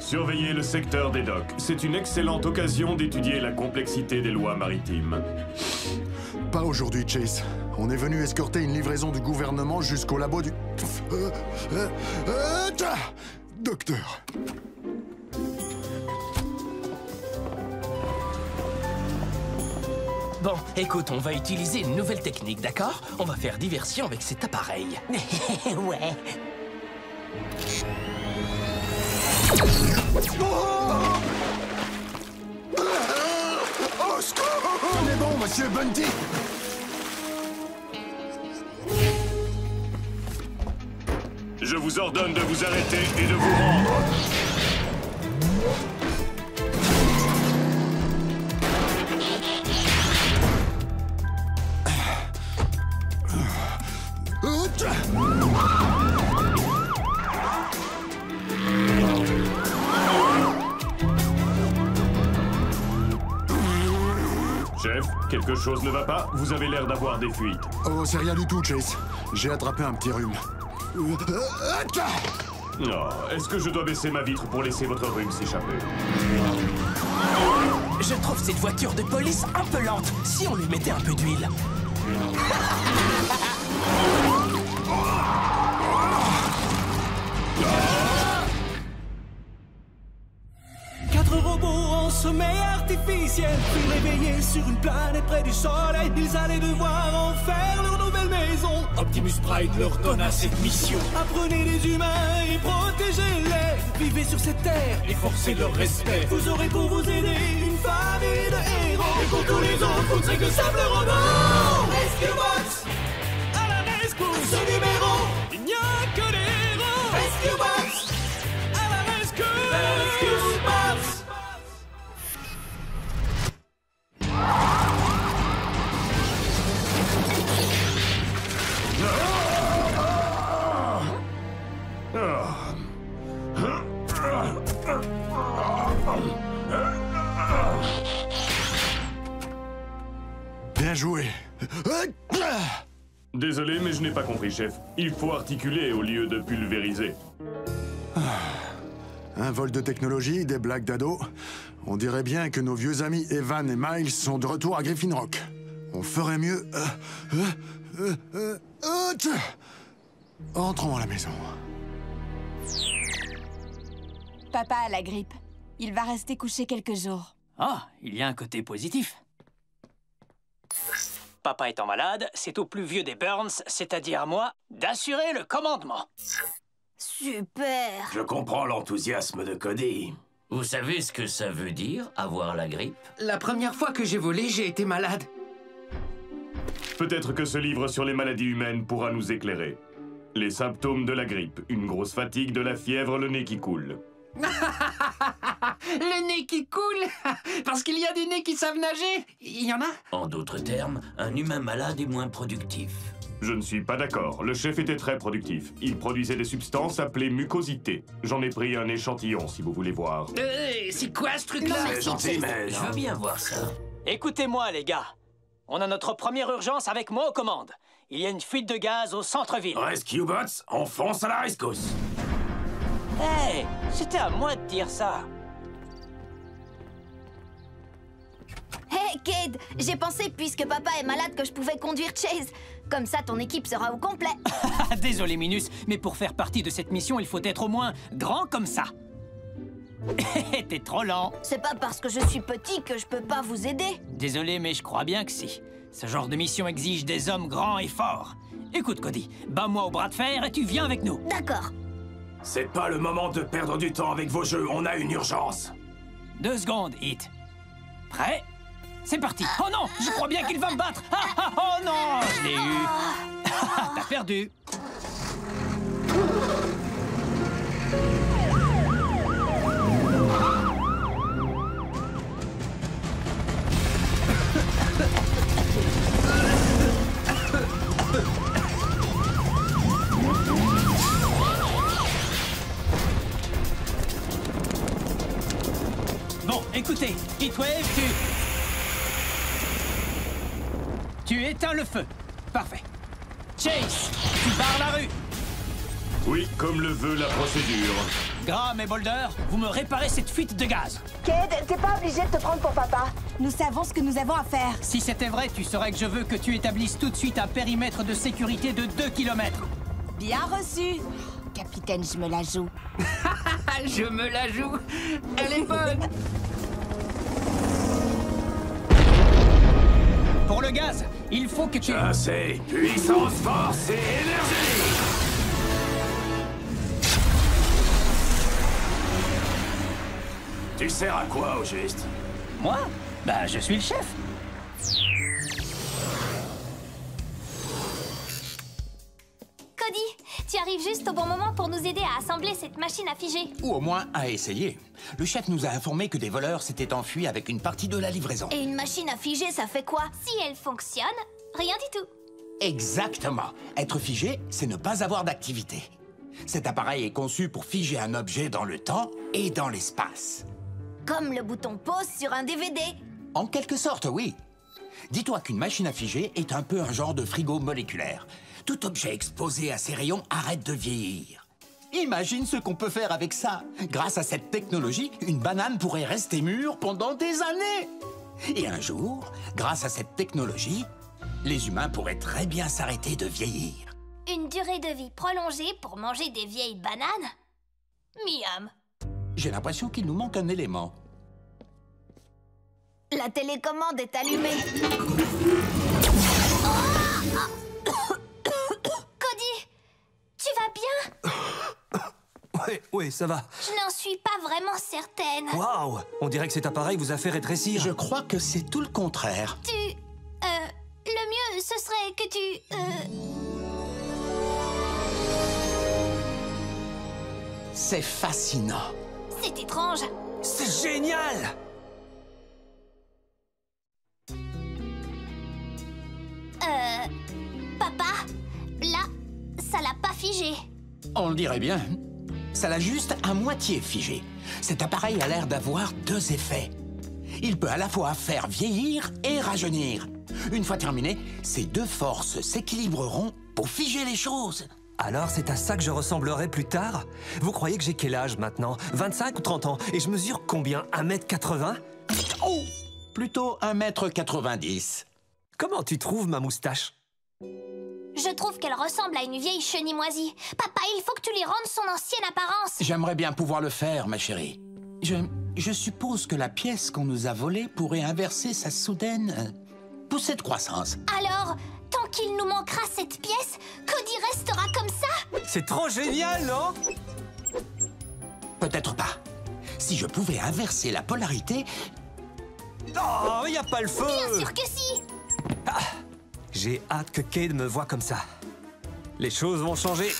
Surveiller le secteur des docks. C'est une excellente occasion d'étudier la complexité des lois maritimes. Pas aujourd'hui, Chase. On est venu escorter une livraison du gouvernement jusqu'au labo du... Docteur. Bon, écoute, on va utiliser une nouvelle technique, d'accord? On va faire diversion avec cet appareil. Ouais. Au secours! On est bon, monsieur Bunty! Je vous ordonne de vous arrêter et de vous rendre. Chef, quelque chose ne va pas? Vous avez l'air d'avoir des fuites. Oh, c'est rien du tout, Chase. J'ai attrapé un petit rhume. Non, est-ce que je dois baisser ma vitre pour laisser votre rhume s'échapper? Je trouve cette voiture de police un peu lente. Si on lui mettait un peu d'huile. 4 robots en sommeil artificiel, puis réveillés sur une planète près du soleil. Ils allaient devoir en faire leur nouvelle maison. Optimus Prime leur donna cette mission. Apprenez les humains et protégez-les. Vivez sur cette terre et forcez leur respect. Vous aurez pour vous aider une famille de héros. Et pour tous les autres, vous ne serez que simples robots. Rescue Box à la rescousse. Ce numéro, il n'y a que des héros. Rescue Box à la rescousse. Rescue Box. Bien joué. Désolé, mais je n'ai pas compris, chef. Il faut articuler au lieu de pulvériser. Un vol de technologie, des blagues d'ado. On dirait bien que nos vieux amis Evan et Miles sont de retour à Griffin Rock. On ferait mieux... Entrons à la maison. Papa a la grippe. Il va rester couché quelques jours. Ah, il y a un côté positif. Papa étant malade, c'est au plus vieux des Burns, c'est-à-dire à moi, d'assurer le commandement. Super. Je comprends l'enthousiasme de Cody. Vous savez ce que ça veut dire, avoir la grippe? La première fois que j'ai volé, j'ai été malade. Peut-être que ce livre sur les maladies humaines pourra nous éclairer. Les symptômes de la grippe, une grosse fatigue, de la fièvre, le nez qui coule. Le nez qui coule. Parce qu'il y a des nez qui savent nager. Il y en a? En d'autres termes, un humain malade est moins productif. Je ne suis pas d'accord. Le chef était très productif. Il produisait des substances appelées mucosités. J'en ai pris un échantillon, si vous voulez voir. C'est quoi ce truc-là? C'est gentil, mais Je veux bien voir ça. Écoutez-moi, les gars. On a notre première urgence avec moi aux commandes. Il y a une fuite de gaz au centre-ville. Rescue Bots, on fonce à la rescousse. Hey, c'était à moi de dire ça. Hey, Cade, j'ai pensé, puisque papa est malade, que je pouvais conduire Chase. Comme ça, ton équipe sera au complet. Désolé, Minus, mais pour faire partie de cette mission, il faut être au moins grand comme ça. T'es trop lent. C'est pas parce que je suis petit que je peux pas vous aider. Désolé, mais je crois bien que si. Ce genre de mission exige des hommes grands et forts. Écoute, Cody, bats-moi au bras de fer et tu viens avec nous. D'accord. C'est pas le moment de perdre du temps avec vos jeux, on a une urgence. 2 secondes, Hit. Prêt? C'est parti. Oh non, je crois bien qu'il va me battre. Oh non, je l'ai eu. T'as perdu. Bon, écoutez, Heatwave, tu éteins le feu. Parfait. Chase, tu barres la rue. Oui, comme le veut la procédure. Graham et Boulder, vous me réparez cette fuite de gaz. Cade, t'es pas obligé de te prendre pour papa. Nous savons ce que nous avons à faire. Si c'était vrai, tu saurais que je veux que tu établisses tout de suite un périmètre de sécurité de 2 km. Bien reçu. Capitaine, je me la joue. Je me la joue. Elle est bonne. Pour le gaz, il faut que tu... Assez. Puissance, force et énergie. Tu sers à quoi, au juste? Moi? Bah, je suis le chef. Cody, tu arrives juste au bon moment pour nous aider à assembler cette machine à figer. Ou au moins à essayer. Le chef nous a informé que des voleurs s'étaient enfuis avec une partie de la livraison. Et une machine à figer, ça fait quoi? Si elle fonctionne, rien du tout. Exactement. Être figé, c'est ne pas avoir d'activité. Cet appareil est conçu pour figer un objet dans le temps et dans l'espace. Comme le bouton pause sur un DVD. En quelque sorte, oui. Dis-toi qu'une machine à figer est un peu un genre de frigo moléculaire. Tout objet exposé à ces rayons arrête de vieillir. Imagine ce qu'on peut faire avec ça. Grâce à cette technologie, une banane pourrait rester mûre pendant des années. Et un jour, grâce à cette technologie, les humains pourraient très bien s'arrêter de vieillir. Une durée de vie prolongée pour manger des vieilles bananes? Miam. J'ai l'impression qu'il nous manque un élément. La télécommande est allumée. Cody, tu vas bien? Oui, ça va. Je n'en suis pas vraiment certaine. Waouh! On dirait que cet appareil vous a fait rétrécir. Je crois que c'est tout le contraire. Le mieux, ce serait que tu... C'est fascinant. C'est étrange. C'est génial! Papa, là, ça l'a pas figé. On le dirait bien. Ça l'a juste à moitié figé. Cet appareil a l'air d'avoir deux effets. Il peut à la fois faire vieillir et rajeunir. Une fois terminé, ces deux forces s'équilibreront pour figer les choses. Alors c'est à ça que je ressemblerai plus tard? Vous croyez que j'ai quel âge maintenant? 25 ou 30 ans? Et je mesure combien? 1m80? Oh! Plutôt 1m90. Comment tu trouves ma moustache? Je trouve qu'elle ressemble à une vieille chenille moisie. Papa, il faut que tu lui rendes son ancienne apparence. J'aimerais bien pouvoir le faire, ma chérie. Je suppose que la pièce qu'on nous a volée pourrait inverser sa soudaine poussée de croissance. Alors, tant qu'il nous manquera cette pièce, Cody restera comme ça? C'est trop génial, non? Peut-être pas. Si je pouvais inverser la polarité... Oh, y a pas le feu! Bien sûr que si! Ah, j'ai hâte que Cade me voie comme ça. Les choses vont changer.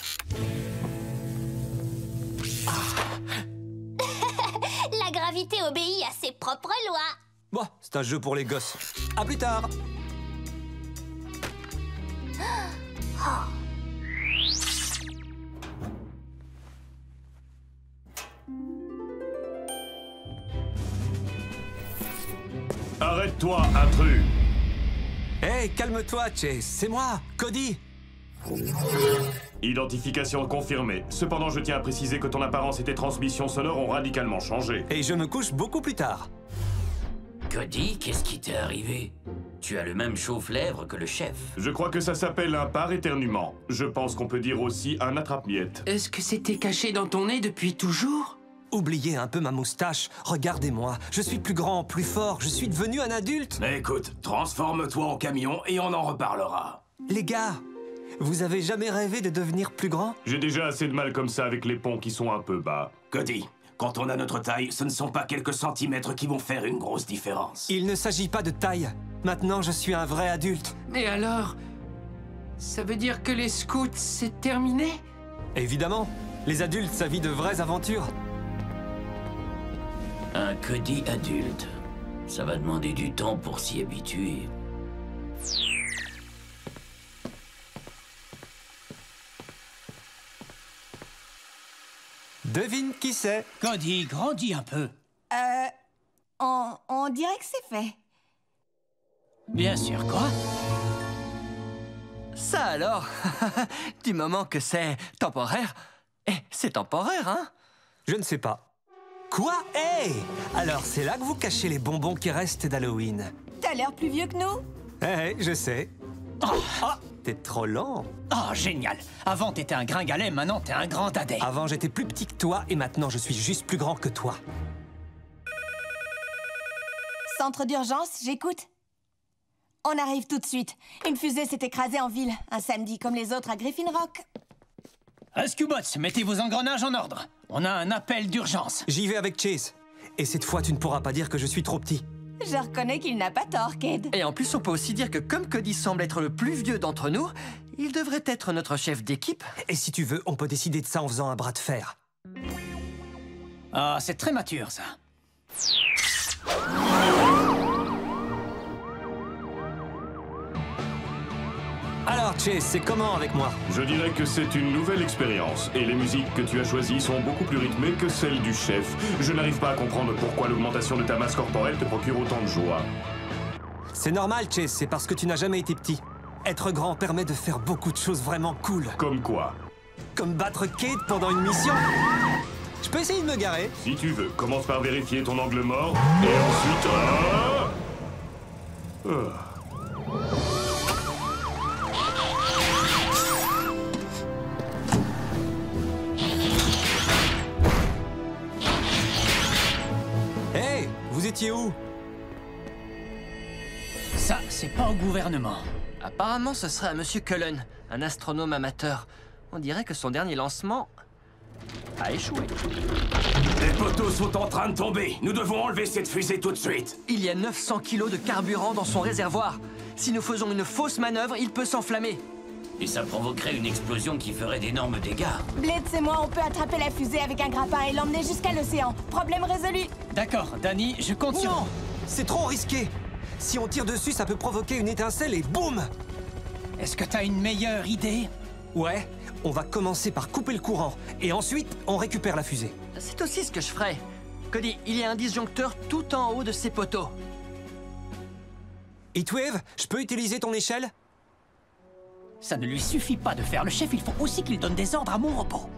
La gravité obéit à ses propres lois. Bon, c'est un jeu pour les gosses. À plus tard! Arrête-toi, intrus! Hey, calme-toi, Chase. C'est moi, Cody. Identification confirmée. Cependant, je tiens à préciser que ton apparence et tes transmissions sonores ont radicalement changé. Et je me couche beaucoup plus tard. Cody, qu'est-ce qui t'est arrivé? Tu as le même chauffe-lèvres que le chef. Je crois que ça s'appelle un par-éternuement. Je pense qu'on peut dire aussi un attrape-miettes. Est-ce que c'était caché dans ton nez depuis toujours? Oubliez un peu ma moustache. Regardez-moi. Je suis plus grand, plus fort. Je suis devenu un adulte. Mais écoute, transforme-toi en camion et on en reparlera. Les gars, vous avez jamais rêvé de devenir plus grand? J'ai déjà assez de mal comme ça avec les ponts qui sont un peu bas. Cody, quand on a notre taille, ce ne sont pas quelques centimètres qui vont faire une grosse différence. Il ne s'agit pas de taille. Maintenant, je suis un vrai adulte. Et alors? Ça veut dire que les scouts, c'est terminé? Évidemment. Les adultes, ça vit de vraies aventures. Un Cody adulte. Ça va demander du temps pour s'y habituer. Devine qui c'est? Cody, grandis un peu. On dirait que c'est fait. Bien sûr, quoi? Ça alors? Du moment que c'est temporaire, Eh, c'est temporaire, hein? Je ne sais pas. Quoi? Hey! Alors, c'est là que vous cachez les bonbons qui restent d'Halloween? T'as l'air plus vieux que nous. Eh, je sais. Oh, t'es trop lent. Oh, génial. Avant, t'étais un gringalet, maintenant, t'es un grand dadais. Avant, j'étais plus petit que toi, et maintenant, je suis juste plus grand que toi. Centre d'urgence, j'écoute. On arrive tout de suite. Une fusée s'est écrasée en ville, un samedi comme les autres à Griffin Rock. Rescue Bots, mettez vos engrenages en ordre. On a un appel d'urgence. J'y vais avec Chase. Et cette fois, tu ne pourras pas dire que je suis trop petit. Je reconnais qu'il n'a pas tort, Cade. Et en plus, on peut aussi dire que comme Cody semble être le plus vieux d'entre nous, il devrait être notre chef d'équipe. Et si tu veux, on peut décider de ça en faisant un bras de fer. Ah, c'est très mature, ça. Alors, Chase, c'est comment avec moi? Je dirais que c'est une nouvelle expérience, et les musiques que tu as choisies sont beaucoup plus rythmées que celles du chef. Je n'arrive pas à comprendre pourquoi l'augmentation de ta masse corporelle te procure autant de joie. C'est normal, Chase, c'est parce que tu n'as jamais été petit. Être grand permet de faire beaucoup de choses vraiment cool. Comme quoi? Comme battre Cade pendant une mission. Je peux essayer de me garer? Si tu veux, commence par vérifier ton angle mort, et ensuite... Hey, vous étiez où? Ça, c'est pas au gouvernement. Apparemment, ce serait à Monsieur Cullen, un astronome amateur. On dirait que son dernier lancement a échoué. Les poteaux sont en train de tomber. Nous devons enlever cette fusée tout de suite. Il y a 900 kilos de carburant dans son réservoir. Si nous faisons une fausse manœuvre, il peut s'enflammer. Et ça provoquerait une explosion qui ferait d'énormes dégâts. Blitz et moi, on peut attraper la fusée avec un grappin et l'emmener jusqu'à l'océan. Problème résolu. D'accord, Danny, je compte sur... Non, c'est trop risqué. Si on tire dessus, ça peut provoquer une étincelle et boum! Est-ce que t'as une meilleure idée? Ouais, on va commencer par couper le courant, et ensuite, on récupère la fusée. C'est aussi ce que je ferais. Cody, il y a un disjoncteur tout en haut de ces poteaux. Heatwave, je peux utiliser ton échelle? Ça ne lui suffit pas de faire le chef, il faut aussi qu'il donne des ordres à mon robot.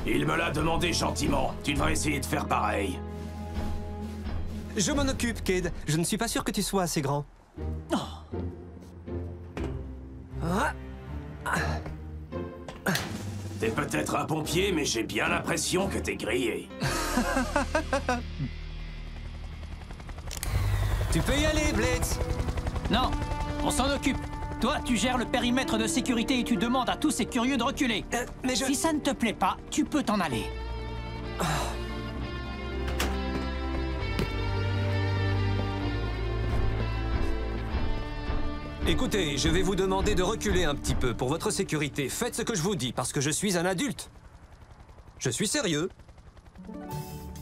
Il me l'a demandé gentiment. Tu devrais essayer de faire pareil. Je m'en occupe, Cade. Je ne suis pas sûr que tu sois assez grand. Oh. T'es peut-être un pompier, mais j'ai bien l'impression que t'es grillé. Tu peux y aller, Blitz. Non, on s'en occupe. Toi, tu gères le périmètre de sécurité et tu demandes à tous ces curieux de reculer. Mais Si ça ne te plaît pas, tu peux t'en aller. Écoutez, je vais vous demander de reculer un petit peu pour votre sécurité. Faites ce que je vous dis, parce que je suis un adulte. Je suis sérieux.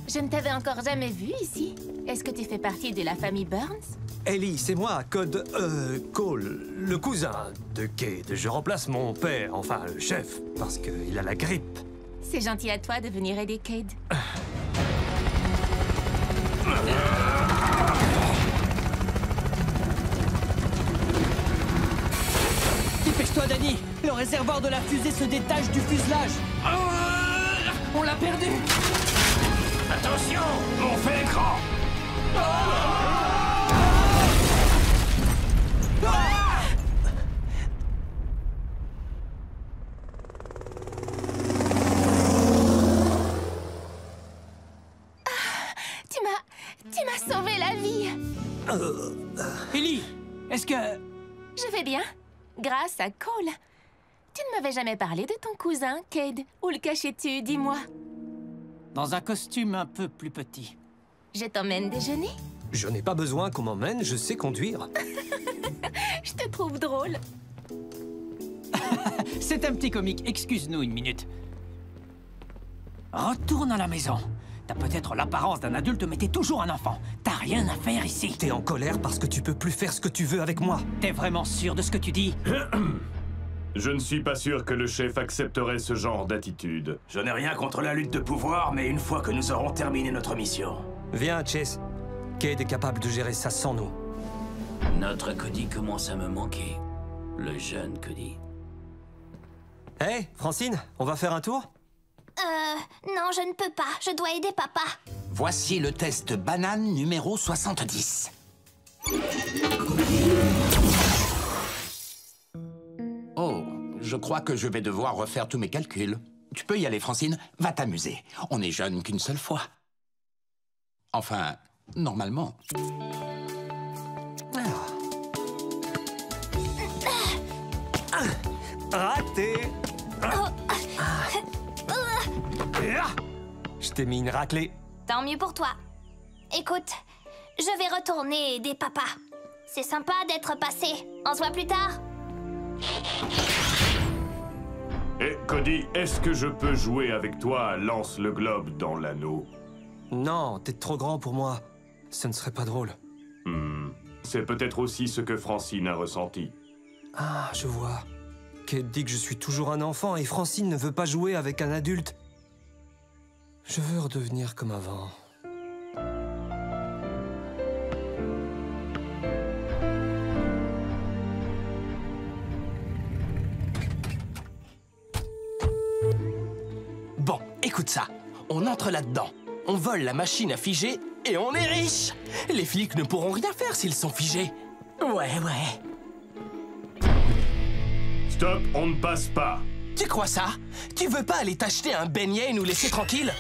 Je ne t'avais encore jamais vu ici. Est-ce que tu fais partie de la famille Burns? Ellie, c'est moi, Cole, le cousin de Cade. Je remplace mon père, enfin le chef, parce qu'il a la grippe. C'est gentil à toi de venir aider Cade. Dépêche-toi, Danny. Le réservoir de la fusée se détache du fuselage. On l'a perdu. Attention, on fait écran. Tu m'as sauvé la vie. Ellie, est-ce que... Je vais bien, grâce à Cole. Tu ne m'avais jamais parlé de ton cousin, Cade. Où le cachais-tu, dis-moi? Dans un costume un peu plus petit. Je t'emmène déjeuner? Je n'ai pas besoin qu'on m'emmène, je sais conduire. Je te trouve drôle. C'est un petit comique, excuse-nous une minute. Retourne à la maison. T'as peut-être l'apparence d'un adulte, mais t'es toujours un enfant. T'as rien à faire ici. T'es en colère parce que tu peux plus faire ce que tu veux avec moi. T'es vraiment sûr de ce que tu dis? Je ne suis pas sûr que le chef accepterait ce genre d'attitude. Je n'ai rien contre la lutte de pouvoir, mais une fois que nous aurons terminé notre mission... Viens, Chase. Cade est capable de gérer ça sans nous. Notre Cody commence à me manquer. Le jeune Cody. Hey, Francine, on va faire un tour? Non, je ne peux pas. Je dois aider papa. Voici le test banane numéro 70. Oh, je crois que je vais devoir refaire tous mes calculs. Tu peux y aller, Francine. Va t'amuser. On n'est jeune qu'une seule fois. Enfin, normalement. Raté. Je t'ai mis une raclée. Tant mieux pour toi. Écoute, je vais retourner aider papa. C'est sympa d'être passé. On se voit plus tard. Eh, Cody, est-ce que je peux jouer avec toi à Lance le globe dans l'anneau? Non, t'es trop grand pour moi. Ce ne serait pas drôle. C'est peut-être aussi ce que Francine a ressenti. Ah, je vois. Kate dit que je suis toujours un enfant et Francine ne veut pas jouer avec un adulte. Je veux redevenir comme avant. Bon, écoute ça. On entre là-dedans. On vole la machine à figer et on est riche. Les flics ne pourront rien faire s'ils sont figés. Ouais. Stop, on ne passe pas. Tu crois ça? Tu veux pas aller t'acheter un beignet et nous laisser tranquilles?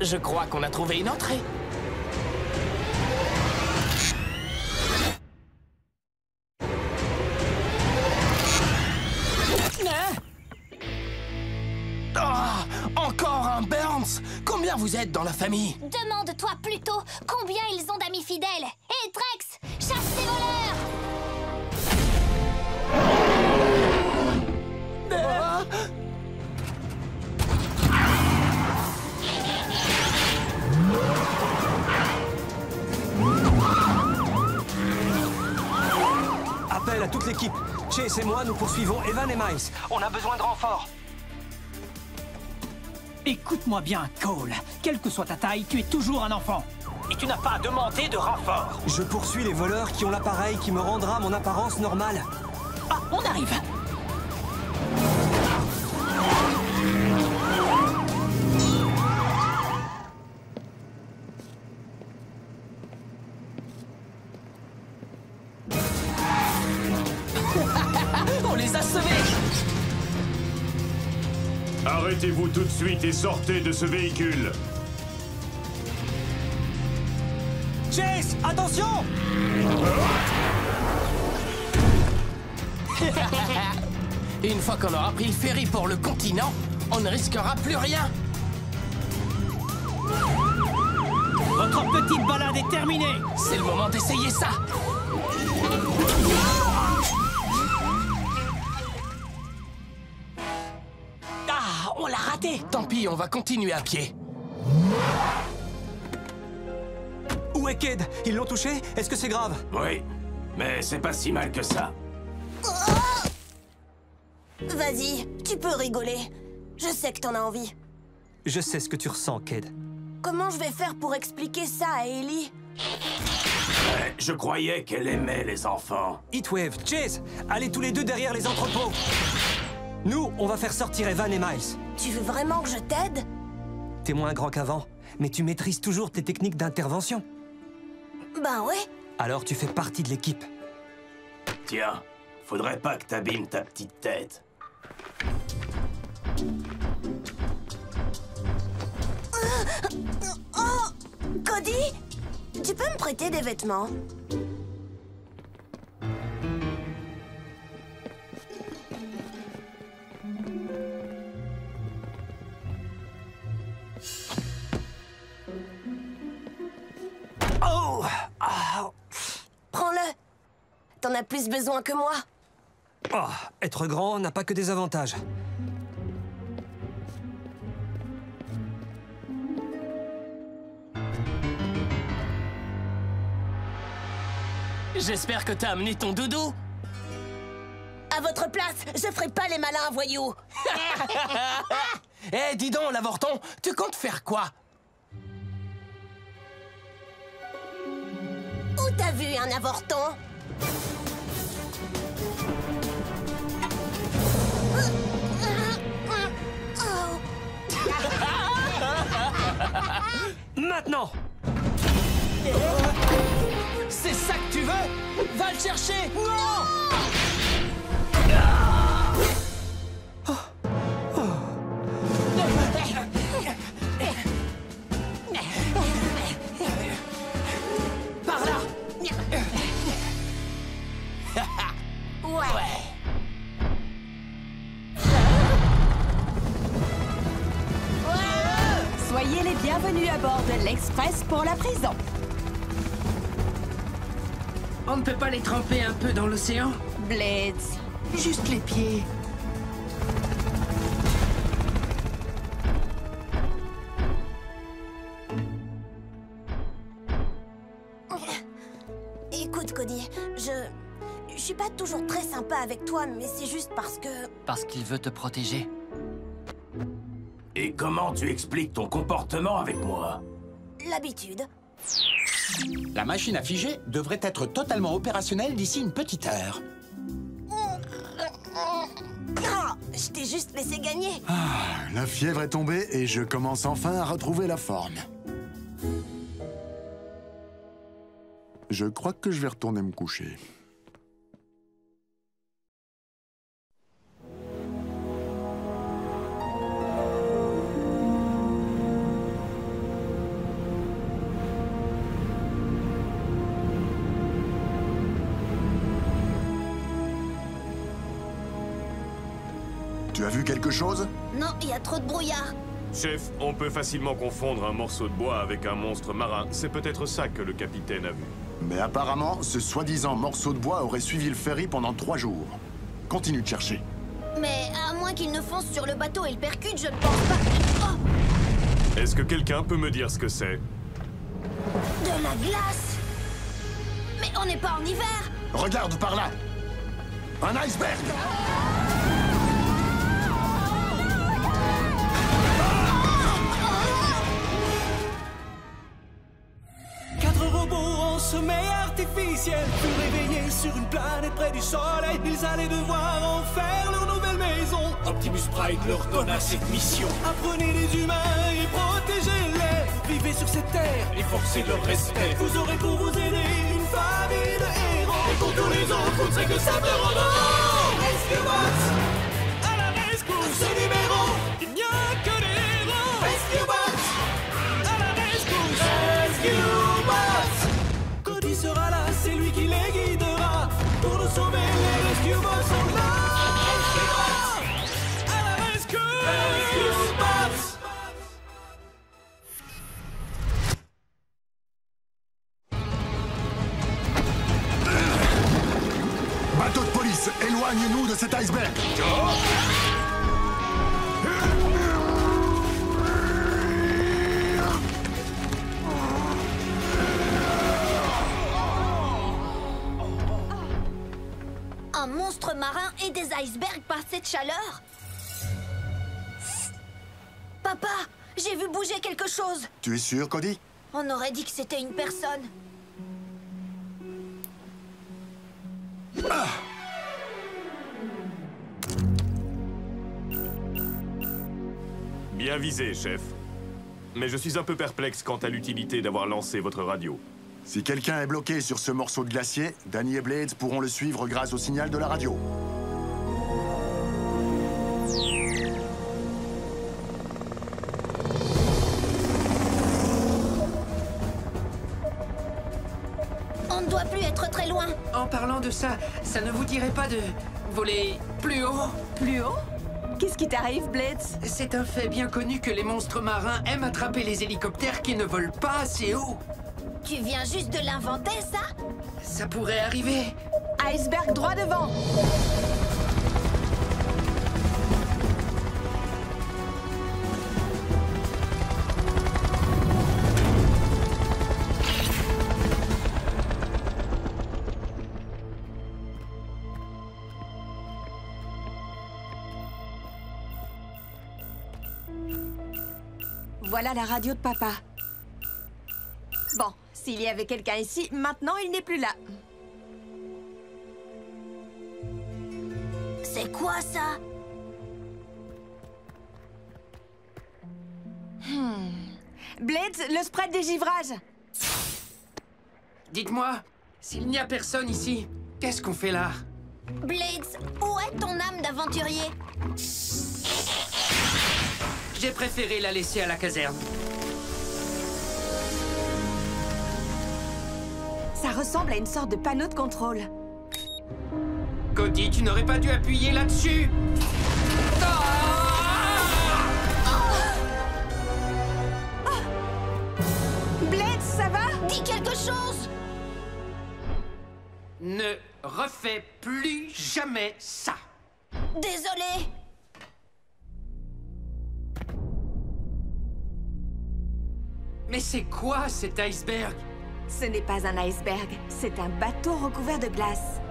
Je crois qu'on a trouvé une entrée. Encore un Burns! Combien vous êtes dans la famille? Demande-toi plutôt combien ils ont d'amis fidèles. Hé, Drex, chasse ces voleurs! Appel à toute l'équipe. Chase et moi, nous poursuivons Evan et Miles. On a besoin de renforts. Écoute-moi bien, Cole. Quelle que soit ta taille, tu es toujours un enfant. Et tu n'as pas à demander de renfort. Je poursuis les voleurs qui ont l'appareil qui me rendra mon apparence normale. Ah, on arrive. On les a sauvés! Arrêtez-vous tout de suite et sortez de ce véhicule. Chase, attention! Une fois qu'on aura pris le ferry pour le continent, on ne risquera plus rien. Votre petite balade est terminée. C'est le moment d'essayer ça. Ah, on l'a raté. Tant pis, on va continuer à pied. Où est Cade? Ils l'ont touché? Est-ce que c'est grave? Oui, mais c'est pas si mal que ça. Vas-y, tu peux rigoler. Je sais que t'en as envie. Je sais ce que tu ressens, Cade. Comment je vais faire pour expliquer ça à Ellie? Je croyais qu'elle aimait les enfants. Heatwave, Chase, allez tous les deux derrière les entrepôts. Nous, on va faire sortir Evan et Miles. Tu veux vraiment que je t'aide? T'es moins grand qu'avant, mais tu maîtrises toujours tes techniques d'intervention. Ben ouais. Alors tu fais partie de l'équipe. Tiens, faudrait pas que t'abîmes ta petite tête. Oh! Cody? Tu peux me prêter des vêtements? Oh! Ah. Prends-le. T'en as plus besoin que moi. Oh, être grand n'a pas que des avantages. J'espère que t'as amené ton doudou. À votre place, je ferai pas les malins, voyous. Eh, dis donc, l'avorton, tu comptes faire quoi? Où t'as vu un avorton? C'est ça que tu veux? Va le chercher! Non! Par là! Ouais. Soyez les bienvenus à bord de l'Express pour la prison. On ne peut pas les tremper un peu dans l'océan? Blades. Juste les pieds. Écoute, Cody, je suis pas toujours très sympa avec toi, mais c'est juste parce que... Parce qu'il veut te protéger. Et comment tu expliques ton comportement avec moi? L'habitude. La machine à figer devrait être totalement opérationnelle d'ici une petite heure. Ah, je t'ai juste laissé gagner. La fièvre est tombée et je commence enfin à retrouver la forme. Je crois que je vais retourner me coucher. Tu as vu quelque chose? Non, il y a trop de brouillard. Chef, on peut facilement confondre un morceau de bois avec un monstre marin. C'est peut-être ça que le capitaine a vu. Mais apparemment, ce soi-disant morceau de bois aurait suivi le ferry pendant 3 jours. Continue de chercher. Mais à moins qu'il ne fonce sur le bateau et le percute, je ne pense pas... Oh! Est-ce que quelqu'un peut me dire ce que c'est? De la glace! Mais on n'est pas en hiver! Regarde par là! Un iceberg! En sommeil artificiel, furent réveillés sur une planète près du soleil. Ils allaient devoir en faire leur nouvelle maison. Optimus Prime leur donna cette mission. Apprenez les humains et protégez-les. Vivez sur cette terre Et forcez leur respect. Vous aurez pour vous aider une famille de héros. Et pour tous les autres, vous ne serez que ça de rendant. Rescue Bots à la rescousse. Ce numéro, il n'y a que des héros. Rescue Bots à la rescousse. Rescue Bots. Cody sera là, c'est lui qui les guidera. Pour nous sauver, les Rescue Bots sont là. Rescue Bots à la rescue. Rescue Bots. Bateau de police, éloigne-nous de cet iceberg! Un monstre marin et des icebergs par cette chaleur? Papa, j'ai vu bouger quelque chose. Tu es sûr, Cody? On aurait dit que c'était une personne. Ah! Bien visé, chef. Mais je suis un peu perplexe quant à l'utilité d'avoir lancé votre radio. Si quelqu'un est bloqué sur ce morceau de glacier, Danny et Blades pourront le suivre grâce au signal de la radio. On ne doit plus être très loin. En parlant de ça, ça ne vous dirait pas de voler plus haut? Plus haut? Qu'est-ce qui t'arrive, Blades? C'est un fait bien connu que les monstres marins aiment attraper les hélicoptères qui ne volent pas assez haut. Tu viens juste de l'inventer, ça? Ça pourrait arriver. Iceberg droit devant. Voilà la radio de papa. Bon, s'il y avait quelqu'un ici, maintenant il n'est plus là. C'est quoi ça? Blades, le spread des givrages. Dites-moi, S'il n'y a personne ici, qu'est-ce qu'on fait là? Blades, où est ton âme d'aventurier? J'ai préféré la laisser à la caserne. Ça ressemble à une sorte de panneau de contrôle. Cody, tu n'aurais pas dû appuyer là-dessus. Blades, ça va? Dis quelque chose! Ne refais plus jamais ça. Désolé. Mais c'est quoi cet iceberg? Ce n'est pas un iceberg, c'est un bateau recouvert de glace.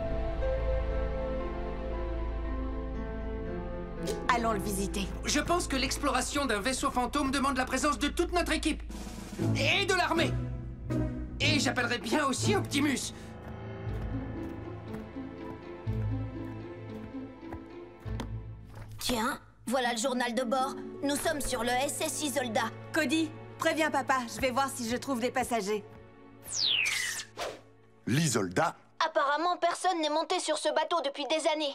Allons le visiter. Je pense que l'exploration d'un vaisseau fantôme demande la présence de toute notre équipe. Et de l'armée. Et j'appellerais bien aussi Optimus. Tiens, voilà le journal de bord. Nous sommes sur le SS Isolda. Cody, préviens papa, je vais voir si je trouve des passagers. L'Isolda? Apparemment, personne n'est monté sur ce bateau depuis des années.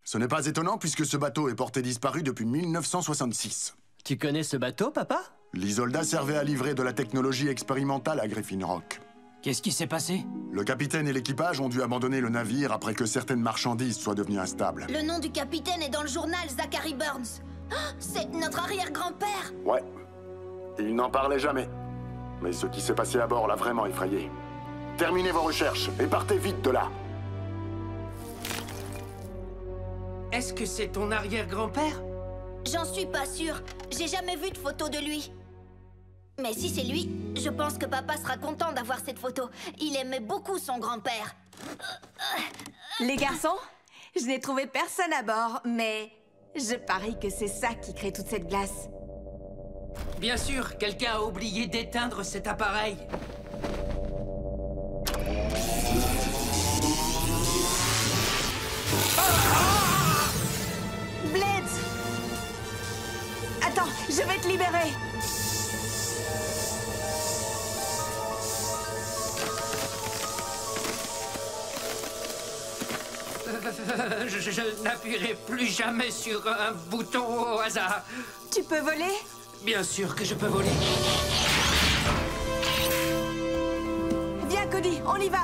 Ce n'est pas étonnant puisque ce bateau est porté disparu depuis 1966. Tu connais ce bateau, papa? L'Isolda servait à livrer de la technologie expérimentale à Griffin Rock. Qu'est-ce qui s'est passé? Le capitaine et l'équipage ont dû abandonner le navire après que certaines marchandises soient devenues instables. Le nom du capitaine est dans le journal, Zachary Burns. Oh, c'est notre arrière-grand-père. Ouais. Il n'en parlait jamais. Mais ce qui s'est passé à bord l'a vraiment effrayé. Terminez vos recherches et partez vite de là. Est-ce que c'est ton arrière-grand-père? J'en suis pas sûre. J'ai jamais vu de photo de lui. Mais si c'est lui, je pense que papa sera content d'avoir cette photo. Il aimait beaucoup son grand-père. Les garçons, je n'ai trouvé personne à bord, mais je parie que c'est ça qui crée toute cette glace. Bien sûr, quelqu'un a oublié d'éteindre cet appareil. Blades! Attends, je vais te libérer. Je n'appuierai plus jamais sur un bouton au hasard. Tu peux voler? Bien sûr que je peux voler. Viens, Cody, on y va.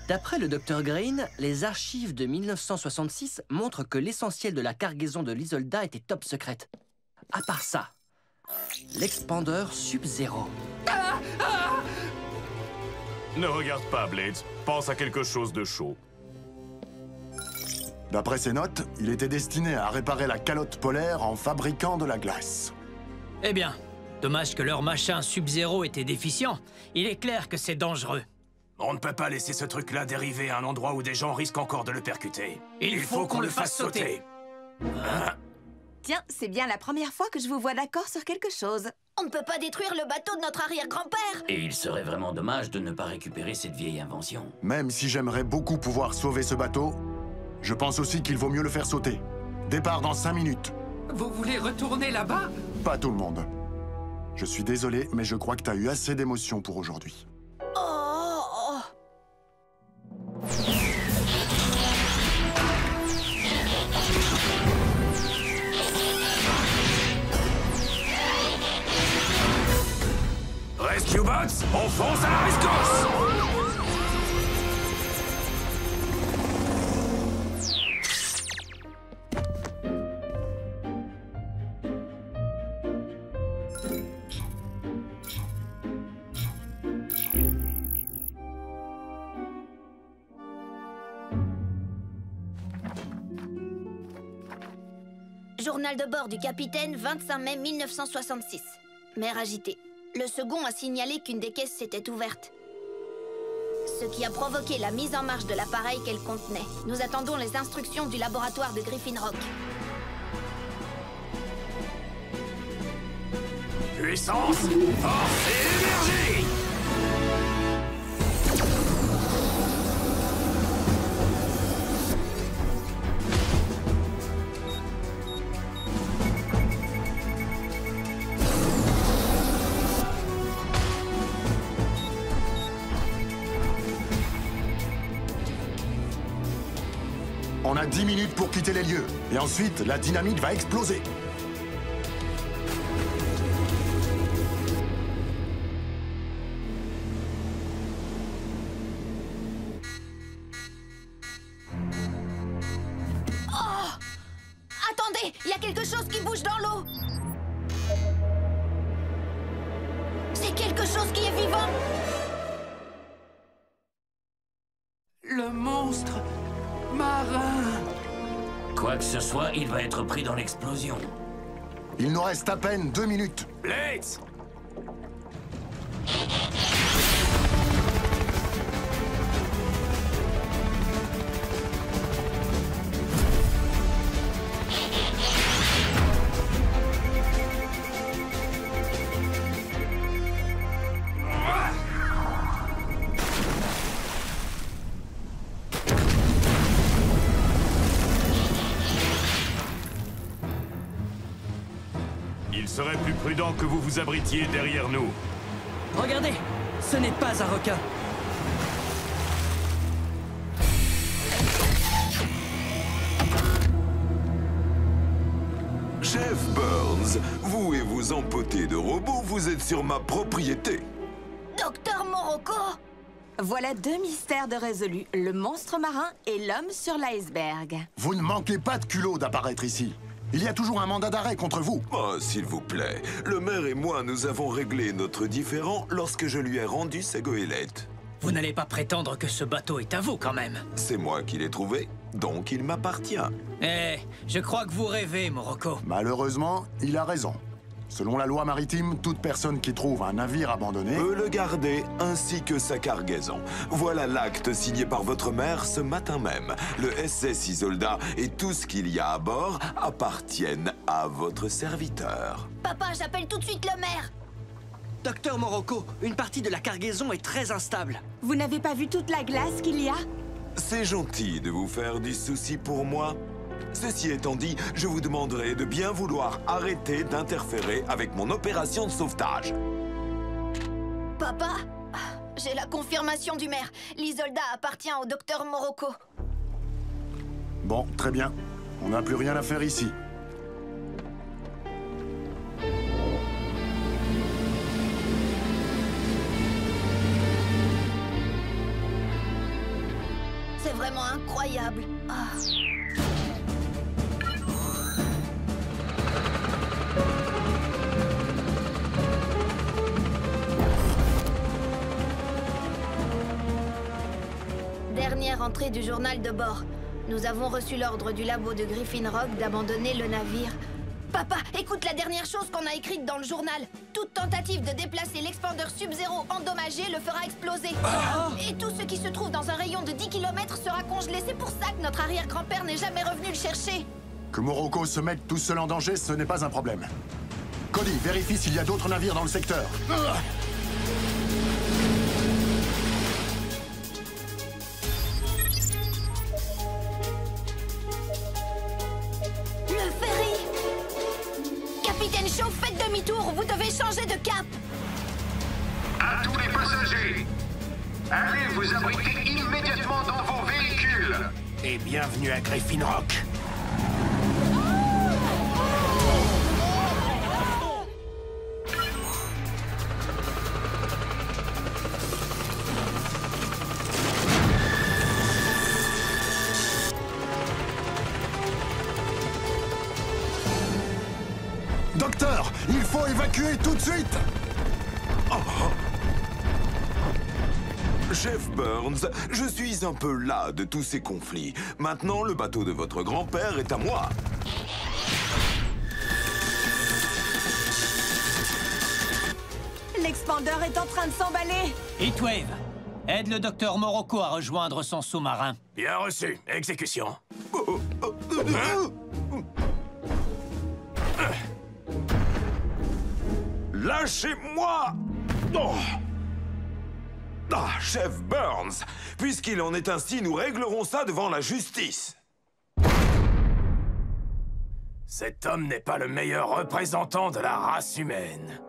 D'après le Dr Green, les archives de 1966 montrent que l'essentiel de la cargaison de l'Isolda était top secrète. À part ça, l'expandeur Sub-Zero. Ne regarde pas, Blades. Pense à quelque chose de chaud. D'après ses notes, il était destiné à réparer la calotte polaire en fabriquant de la glace. Eh bien, dommage que leur machin Sub-Zero était déficient. Il est clair que c'est dangereux. On ne peut pas laisser ce truc-là dériver à un endroit où des gens risquent encore de le percuter. Il faut qu'on le fasse sauter. Tiens, c'est bien la première fois que je vous vois d'accord sur quelque chose. On ne peut pas détruire le bateau de notre arrière-grand-père. Et il serait vraiment dommage de ne pas récupérer cette vieille invention. Même si j'aimerais beaucoup pouvoir sauver ce bateau, je pense aussi qu'il vaut mieux le faire sauter. Départ dans 5 minutes. Vous voulez retourner là-bas? Pas tout le monde. Je suis désolé, mais je crois que t'as eu assez d'émotions pour aujourd'hui. Rescue Bots, on fonce à la rescousse! Journal de bord du capitaine, 25 mai 1966. Mer agitée. Le second a signalé qu'une des caisses s'était ouverte. Ce qui a provoqué la mise en marche de l'appareil qu'elle contenait. Nous attendons les instructions du laboratoire de Griffin Rock. Puissance, force et énergie! a 10 minutes pour quitter les lieux. Et ensuite, la dynamite va exploser. Oh! Attendez, il y a quelque chose qui bouge dans l'eau. C'est quelque chose qui est vivant. Le monstre marin. Quoi que ce soit, il va être pris dans l'explosion. Il nous reste à peine 2 minutes. Blitz! Il serait plus prudent que vous vous abritiez derrière nous. Regardez, ce n'est pas un requin. Chef Burns, vous et vos empotés de robots, vous êtes sur ma propriété. Docteur Morocco! Voilà 2 mystères de résolus, le monstre marin et l'homme sur l'iceberg. Vous ne manquez pas de culot d'apparaître ici. Il y a toujours un mandat d'arrêt contre vous. Oh, s'il vous plaît. Le maire et moi, nous avons réglé notre différend lorsque je lui ai rendu sa goélette. Vous n'allez pas prétendre que ce bateau est à vous, quand même. C'est moi qui l'ai trouvé, donc il m'appartient. Eh, je crois que vous rêvez, Morocco. Malheureusement, il a raison. Selon la loi maritime, toute personne qui trouve un navire abandonné peut le garder, ainsi que sa cargaison. Voilà l'acte signé par votre maire ce matin même. Le SS Isolda et tout ce qu'il y a à bord appartiennent à votre serviteur. Papa, j'appelle tout de suite le maire. Docteur Morocco, une partie de la cargaison est très instable. Vous n'avez pas vu toute la glace qu'il y a? C'est gentil de vous faire du souci pour moi. Ceci étant dit, je vous demanderai de bien vouloir arrêter d'interférer avec mon opération de sauvetage. Papa, j'ai la confirmation du maire. L'Isolda appartient au docteur Morocco. Bon, très bien. On n'a plus rien à faire ici. C'est vraiment incroyable. Ah. Dernière entrée du journal de bord. Nous avons reçu l'ordre du labo de Griffin Rock d'abandonner le navire. Papa, écoute la dernière chose qu'on a écrite dans le journal. Toute tentative de déplacer l'expandeur Sub-Zero endommagé le fera exploser. Et tout ce qui se trouve dans un rayon de 10 km sera congelé. C'est pour ça que notre arrière-grand-père n'est jamais revenu le chercher. Que Morocco se mette tout seul en danger, ce n'est pas un problème. Cody, vérifie s'il y a d'autres navires dans le secteur. Le ferry! Capitaine Shaw, faites demi-tour, vous devez changer de cap! À tous les passagers, allez vous abriter immédiatement dans vos véhicules! Et bienvenue à Griffin Rock. Docteur, il faut évacuer tout de suite! Chef Burns, je suis un peu las de tous ces conflits. Maintenant, le bateau de votre grand-père est à moi. L'expandeur est en train de s'emballer. Heatwave, aide le docteur Morocco à rejoindre son sous-marin. Bien reçu. Exécution. Lâchez-moi! Oh. Ah, Chef Burns, puisqu'il en est ainsi, nous réglerons ça devant la justice. Cet homme n'est pas le meilleur représentant de la race humaine.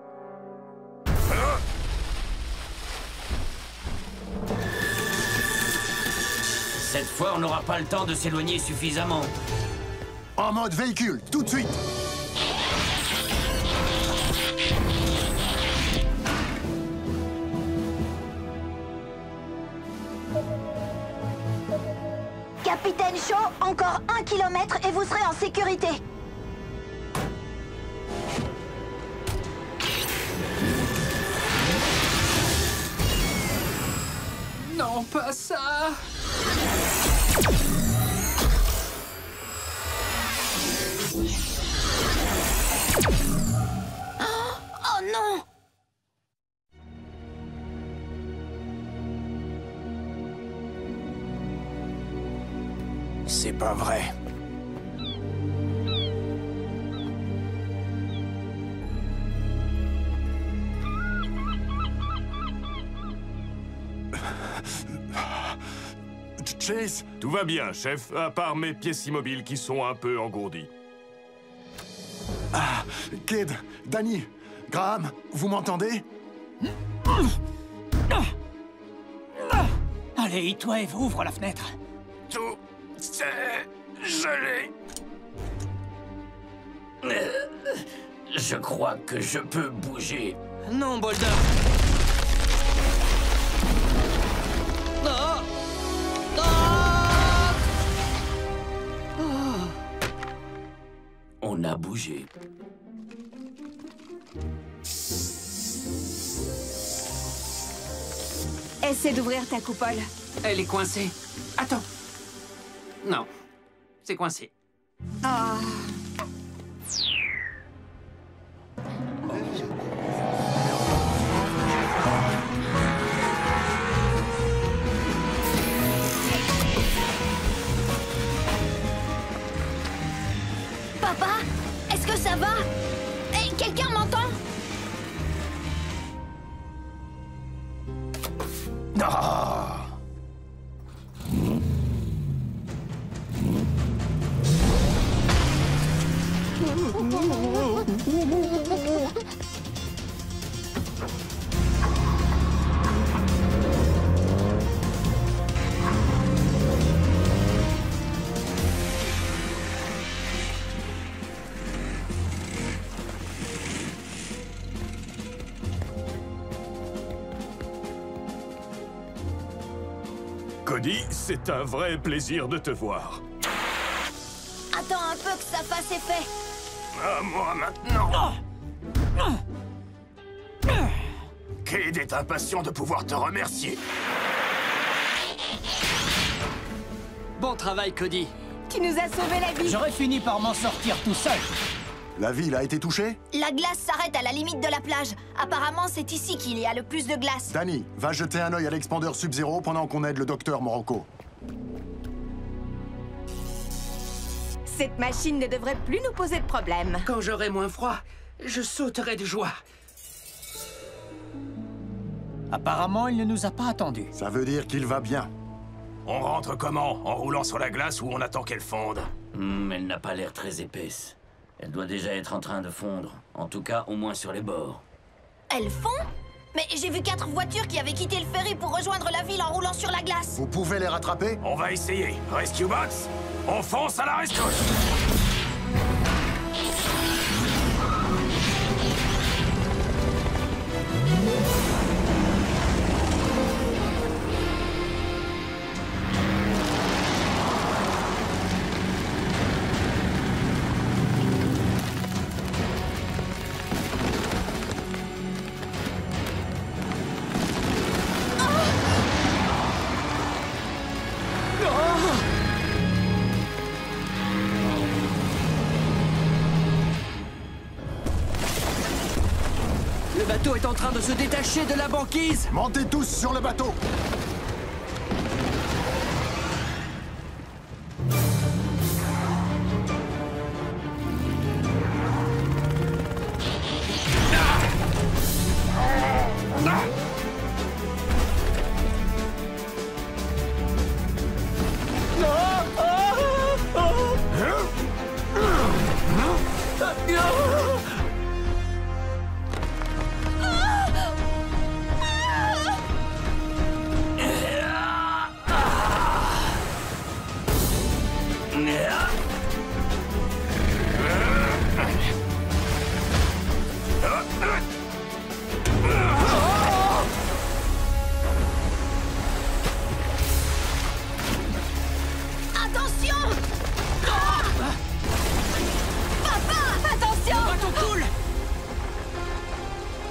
Cette fois, on n'aura pas le temps de s'éloigner suffisamment. En mode véhicule, tout de suite. Capitaine Shaw, encore 1 kilomètre et vous serez en sécurité. Non, pas ça! Oh non! C'est pas vrai. Chase? Tout va bien, chef, à part mes pièces immobiles qui sont un peu engourdies. Ah, Kid, Danny, Graham, vous m'entendez? Allez, Heatwave, ouvre la fenêtre. Tout c'est gelé. Je crois que je peux bouger. Non, Boulder. Non. On a bougé. Essaie d'ouvrir ta coupole. Elle est coincée. Attends. Non, c'est coincé. Ah. Papa, est-ce que ça va? Hey, quelqu'un m'entend? Cody, c'est un vrai plaisir de te voir. Attends un peu que ça fasse effet. À moi maintenant. Kid est impatient de pouvoir te remercier. Bon travail, Cody. Tu nous as sauvé la vie. J'aurais fini par m'en sortir tout seul. La ville a été touchée? La glace s'arrête à la limite de la plage. Apparemment, c'est ici qu'il y a le plus de glace. Danny, va jeter un œil à l'expandeur Sub-Zero pendant qu'on aide le docteur Morocco. Cette machine ne devrait plus nous poser de problème. Quand j'aurai moins froid, je sauterai de joie. Apparemment, il ne nous a pas attendus. Ça veut dire qu'il va bien. On rentre comment? En roulant sur la glace ou on attend qu'elle fonde? Elle n'a pas l'air très épaisse. Elle doit déjà être en train de fondre. En tout cas, au moins sur les bords. Elles font? Mais j'ai vu 4 voitures qui avaient quitté le ferry pour rejoindre la ville en roulant sur la glace. Vous pouvez les rattraper? On va essayer. Rescue Bots, on fonce à la rescousse. Le bateau est en train de se détacher de la banquise. Montez tous sur le bateau.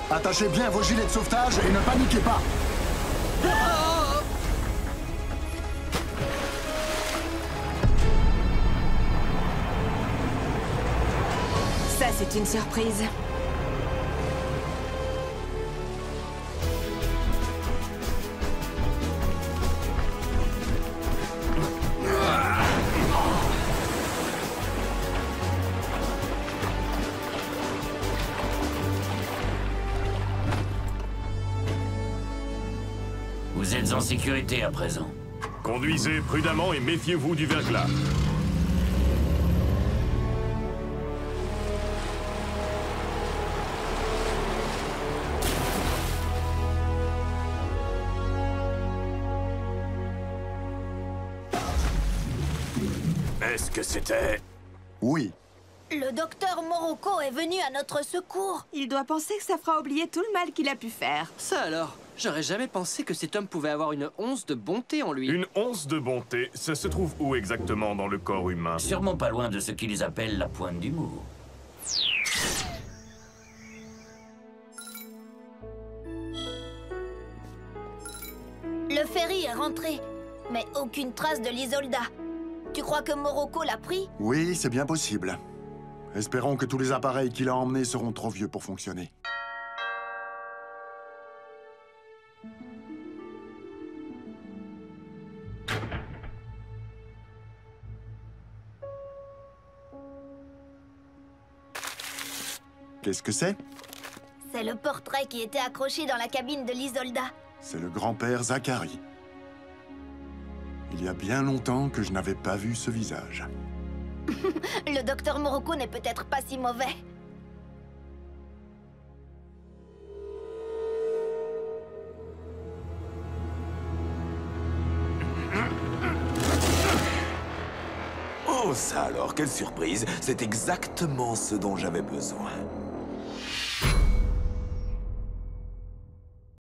Attachez bien vos gilets de sauvetage et ne paniquez pas. Ça, c'est une surprise. Vous êtes en sécurité à présent. Conduisez prudemment et méfiez-vous du verglas. Est-ce que c'était... Oui. Le docteur Morocco est venu à notre secours. Il doit penser que ça fera oublier tout le mal qu'il a pu faire. Ça alors, j'aurais jamais pensé que cet homme pouvait avoir une once de bonté en lui. Une once de bonté, ça se trouve où exactement dans le corps humain? Sûrement pas loin de ce qu'ils appellent la pointe d'humour. Le ferry est rentré, mais aucune trace de l'Isolda. Tu crois que Morocco l'a pris? Oui, c'est bien possible. Espérons que tous les appareils qu'il a emmenés seront trop vieux pour fonctionner. Qu'est-ce que c'est? C'est le portrait qui était accroché dans la cabine de l'Isolda. C'est le grand-père Zachary. Il y a bien longtemps que je n'avais pas vu ce visage. Le docteur Morocco n'est peut-être pas si mauvais. Oh, ça alors, quelle surprise! C'est exactement ce dont j'avais besoin.